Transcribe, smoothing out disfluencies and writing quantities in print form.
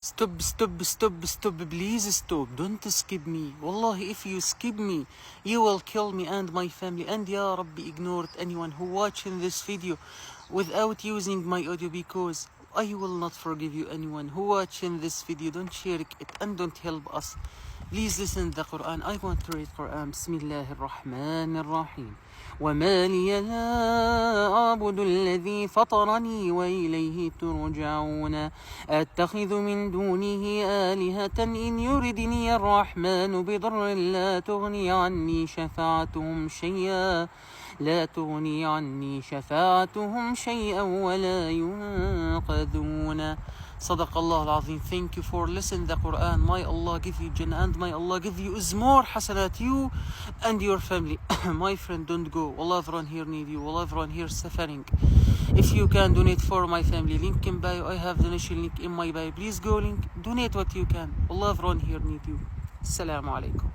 Stop, please stop. Don't skip me. Wallahi, if you skip me, you will kill me and my family. And Ya Rabbi, ignore anyone who watching this video without using my audio, because I will not forgive you. Anyone who watching this video, don't share it and don't help us. Please listen to the Quran. I want to read Quran. Bismillahir Rahmanir Rahim. وما لي لا أعبد الذي فطرني وإليه ترجعون أتخذ من دونه آلهة إن يردني الرحمن بضر لا تغني عني شفاعتهم شيئا ولا ينقذون. صدق Allah al-Azim. Thank you for listening to the Quran. May Allah give you Jannah and may Allah give you more hasanat, you and your family. My friend, don't go. Allah, everyone here need you. Allah, everyone here suffering. If you can donate for my family, link in bio. I have donation link in my bio. Please go link. Donate what you can. Allah, everyone here need you. Assalamu alaikum.